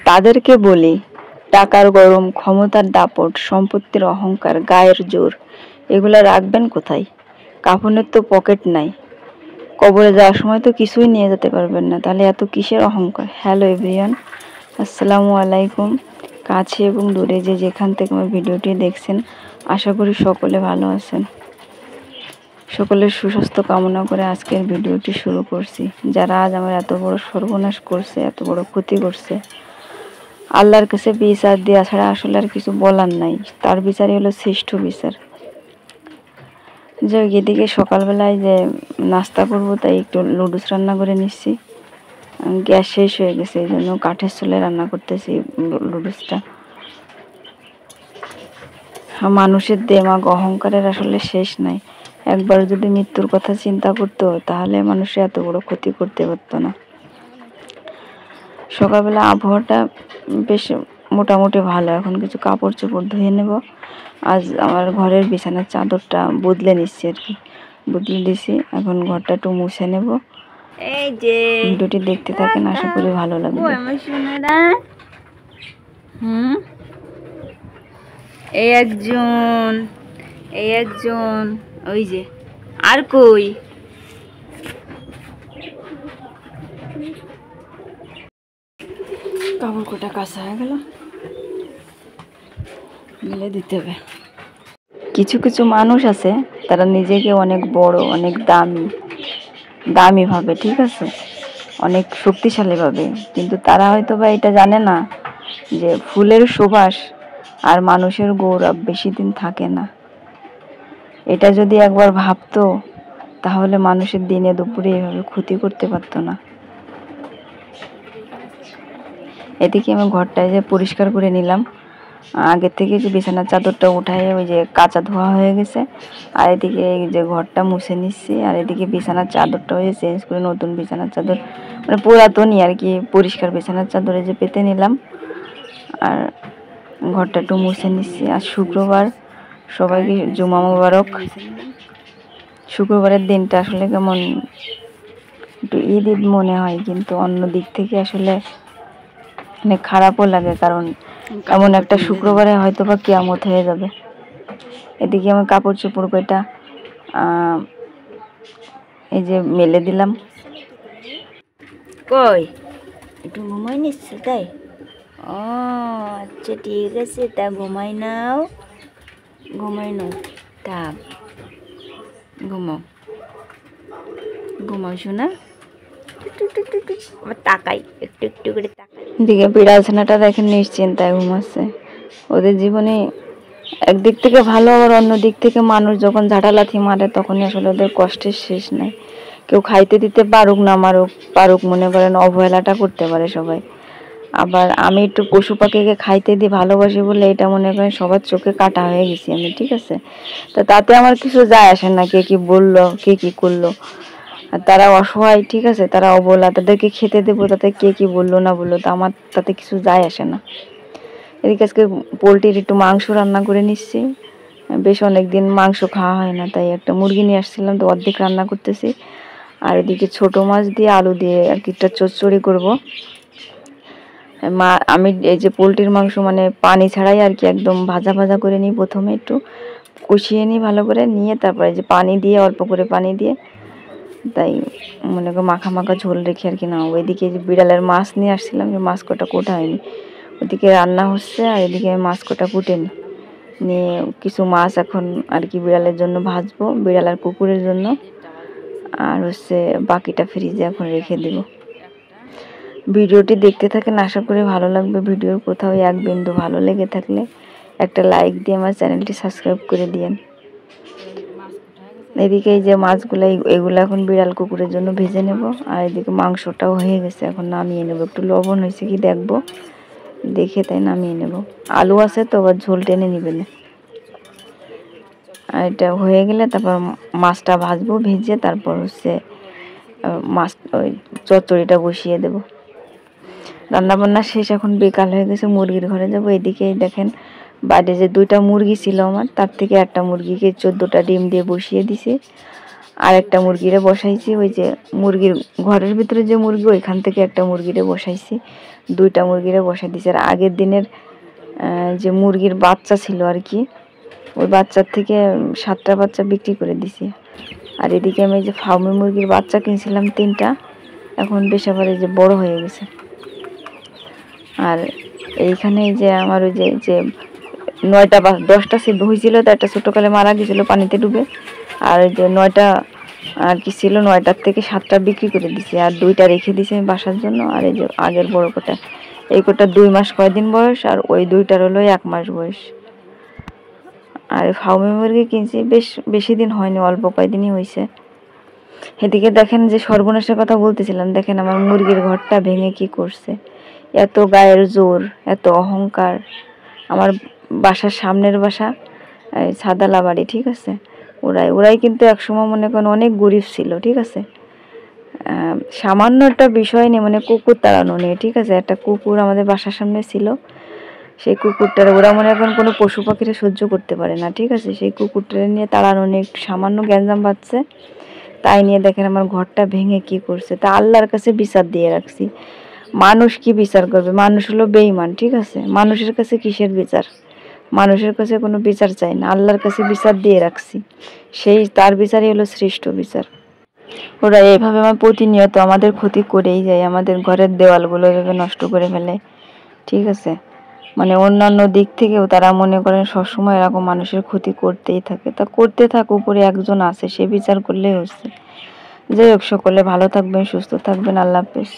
তাদেরকে বলি, টাকার গরম, ক্ষমতার দাপট, সম্পত্তির অহংকার, গায়ের জোর, এগুলা রাখবেন কোথায়? কাফনের তো পকেট নাই, কবরে যাওয়ার সময় তো কিছুই নিয়ে যেতে পারবেন না, তাহলে এত কিসের অহংকার? হ্যালো এভরিওয়ান, আসসালামু আলাইকুম। কাছে এবং দূরে যে যেখান থেকে আমার ভিডিওটি দেখছেন, আশা করি সকলে ভালো আছেন। সকলের সুস্বাস্থ্য কামনা করে আজকের ভিডিওটি শুরু করছি। যারা আজ আমার এত বড় সর্বনাশ করছে, এত বড় ক্ষতি করছে, আল্লাহর কাছে বিচার দেওয়া ছাড়া আসলে আর কিছু বলার নাই। তার বিচারই হলো শ্রেষ্ঠ বিচার। যে এদিকে সকালবেলায় যে নাস্তা করবো তাই একটু লুডুস রান্না করে নিচ্ছি। গ্যাস শেষ হয়ে গেছে, এই জন্য কাঠের চুলায় রান্না করতেছি লুডুসটা। মানুষের দেমাগ অহংকারের আসলে শেষ নাই। একবার যদি মৃত্যুর কথা চিন্তা করতো তাহলে মানুষের এত বড় ক্ষতি করতে পারতো না। সকালবেলা আবহাওয়াটা বেশ মোটামুটি ভালো। এখন কিছু কাপড় চোপড় ধুয়ে নেব। আজ আমার ঘরের বিছানার চাদরটা বদলে নিচ্ছি আর কি, বদলে দিছি। এখন ঘরটা একটু মুছে নেব। এই যে ভিডিওটি দেখতে থাকেন, আশা করি ভালো লাগবে। এই একজন ওই যে আর কই কাপড় কোটা কাঁচা হয়ে গেল, মিলে দিতে হবে। কিছু কিছু মানুষ আছে, তারা নিজেকে অনেক বড়, অনেক দামি ভাবে, ঠিক আছে, অনেক শক্তিশালী ভাবে, কিন্তু তারা হয়তো বা এটা জানে না যে ফুলের সুবাস আর মানুষের গৌরব বেশি দিন থাকে না। এটা যদি একবার ভাবতো তাহলে মানুষের দিনে দুপুরে এভাবে ক্ষতি করতে পারতো না। এদিকে আমি ঘরটায় যে পরিষ্কার করে নিলাম, আগের থেকে যে বিছানার চাদরটা উঠায় ওই যে কাঁচা ধোয়া হয়ে গেছে, আর এদিকে এই যে ঘরটা মুছে নিচ্ছি, আর এদিকে বিছানার চাদরটা ওই যে চেঞ্জ করে নতুন বিছানার চাদর, মানে পুরাতনই আর কি, পরিষ্কার বিছানার চাদরে যে পেতে নিলাম, আর ঘরটা একটু মুছে নিচ্ছি। আর শুক্রবার, সবাইকে জুমা মোবারক। শুক্রবারের দিনটা আসলে কেমন একটু ঈদ ঈদ মনে হয়, কিন্তু অন্য দিক থেকে আসলে অনেক খারাপও লাগে, কারণ এমন একটা শুক্রবারে হয়তো বা কিয়ামত হয়ে যাবে। এদিকে আমি কাপড় চোপড় কয়টা এই যে মেলে দিলাম। কই একটু ঘুমাই নিচ্ছে তাই? ও আচ্ছা, ঠিক আছে, তা ঘুমাই নাও থাক, ঘুমাও শোনা। তাকাই একটু একটু করে তাকাই। এদিকে বিড়াল ছানাটা দেখেন নিশ্চিন্তায় ঘুমাচ্ছে। ওদের জীবনে একদিক থেকে ভালো, আবার অন্য দিক থেকে মানুষ যখন ঝাঁটালাথি মারে তখনই আসলে ওদের কষ্টের শেষ নাই। কেউ খাইতে দিতে পারুক না পারুক, মনে করেন অবহেলাটা করতে পারে সবাই। আবার আমি একটু পশু পাখিকে খাইতে দিই ভালোবাসি বলে এটা মনে করেন সবার চোখে কাটা হয়ে গেছি আমি, ঠিক আছে। তো তাতে আমার কিছু যায় আসে না কে কি বললো, কে কি করলো। আর তারা অসহায়, ঠিক আছে, তারা অবলা, তাদেরকে খেতে দেবো, তাতে কে কি বললো না বললো, তো আমার তাতে কিছু যায় আসে না। এদিকে আজকে পোলট্রির একটু মাংস রান্না করে নিচ্ছি। বেশ অনেকদিন মাংস খাওয়া হয় না, তাই একটা মুরগি নিয়ে আসছিলাম, তো অর্ধেক রান্না করতেছি। আর এদিকে ছোট মাছ দিয়ে আলু দিয়ে আর কি একটা চচ্চড়ি করবো। আমি এই যে পোলট্রির মাংস মানে পানি ছাড়াই আর কি একদম ভাজা ভাজা করে নিই, প্রথমে একটু কষিয়ে নিই ভালো করে, নিয়ে তারপরে যে পানি দিয়ে, অল্প করে পানি দিয়ে, তাই মনে করো মাখা মাখা ঝোল রেখে আর কি না। ওইদিকে যে বিড়ালের মাছ নিয়ে আসছিলাম, যে মাছ কটা কোটা হয়নি, ওদিকে রান্না হচ্ছে, আর এদিকে মাছ কটা কুটে নিয়ে কিছু মাছ এখন আর কি বিড়ালের জন্য ভাজবো, বিড়াল আর কুকুরের জন্য, আর হচ্ছে বাকিটা ফ্রিজে এখন রেখে দেব। ভিডিওটি দেখতে থাকেন, আশা করি ভালো লাগবে। ভিডিওর কোথাও এক বিন্দু ভালো লেগে থাকলে একটা লাইক দিয়ে আমার চ্যানেলটি সাবস্ক্রাইব করে দিয়েন। এদিকে এই যে মাছগুলো, এগুলো এখন বিড়াল কুকুরের জন্য ভেজে নেব। আর এদিকে মাংসটাও হয়ে গেছে, এখন নামিয়ে নেব। একটু লবণ হয়েছে কি দেখবো, দেখে তাই নামিয়ে নেব। আলু আছে তো, আবার ঝোল টেনে নিবে না। আর এটা হয়ে গেলে তারপর মাছটা ভাজবো, ভেজে তারপর হচ্ছে মাছ ওই চচ্চড়িটা বসিয়ে দেব। রান্না বান্না শেষ, এখন বিকাল হয়ে গেছে, মুরগির ঘরে যাব। এদিকে দেখেন বাইরে যে 2টা মুরগি ছিল আমার, তার থেকে একটা মুরগিকে 14টা ডিম দিয়ে বসিয়ে দিছি। আর একটা মুরগিরে বসাইছি, ওই যে মুরগির ঘরের ভিতরে যে মুরগি ওইখান থেকে একটা মুরগিরে বসাইছি, 2টা মুরগিরে বসাই দিয়েছি। আর আগের দিনের যে মুরগির বাচ্চা ছিল আর কি, ওই বাচ্চার থেকে 7টা বাচ্চা বিক্রি করে দিছি। আর এদিকে আমি যে ফার্মি মুরগির বাচ্চা কিনছিলাম 3টা, এখন বেশ আবার এই যে বড় হয়ে গেছে। আর এইখানে যে আমার ওই যে 9টা বা 10টা ছিল হয়েছিল, তো একটা ছোটকালে মারা গেছিল পানিতে ডুবে। আর ওই যে 9টা আর কি ছিল, 9টার থেকে 7টা বিক্রি করে দিছি, আর 2টা রেখে দিছি আমি বাসার জন্য। আর এই যে আগের বড় কোটা, এই কোটা 2 মাস কয়দিন বয়স, আর ওই 2টার হলো 1 মাস বয়স। আর ফার্মি মুরগি কিনছি বেশি দিন হয়নি, অল্প কয়দিনই হয়েছে। এদিকে দেখেন যে সর্বনাশের কথা বলতেছিলাম, দেখেন আমার মুরগির ঘরটা ভেঙে কি করছে। এত গায়ের জোর, এত অহংকার। আমার বাসার সামনের বাসা সাদালা বাড়ি, ঠিক আছে, ওরাই কিন্তু একসময় মনে করেন অনেক গরিব ছিল, ঠিক আছে। সামান্য একটা বিষয় নিয়ে, মানে কুকুর তাড়ানো নিয়ে, ঠিক আছে, একটা কুকুর আমাদের বাসার সামনে ছিল, সেই কুকুরটার ওরা মনে করেন কোনো পশু পাখিরা সহ্য করতে পারে না, ঠিক আছে, সেই কুকুরটা নিয়ে তাড়ানো নিয়ে সামান্য গ্যাঞ্জাম বাজছে, তাই নিয়ে দেখেন আমার ঘরটা ভেঙে কি করছে। তা আল্লাহর কাছে বিচার দিয়ে রাখছি। মানুষ কি বিচার করবে? মানুষ হলো বেঈমান, ঠিক আছে। মানুষের কাছে কিসের বিচার? মানুষের কাছে কোনো বিচার চাই না, আল্লাহর কাছে বিচার দিয়ে রাখছি, সেই তার বিচারই হলো শ্রেষ্ঠ বিচার। ওরা এইভাবে আমার প্রতিনিয়ত আমাদের ক্ষতি করেই যায়, আমাদের ঘরের দেওয়ালগুলো এভাবে নষ্ট করে ফেলে, ঠিক আছে। মানে অন্যান্য দিক থেকেও তারা মনে করেন সবসময় এরকম মানুষের ক্ষতি করতেই থাকে। তা করতে থাক, উপরে একজন আছে, সে বিচার করলেই হচ্ছে। যাই হোক, সকলে ভালো থাকবেন, সুস্থ থাকবেন, আল্লাহ হাফেজ।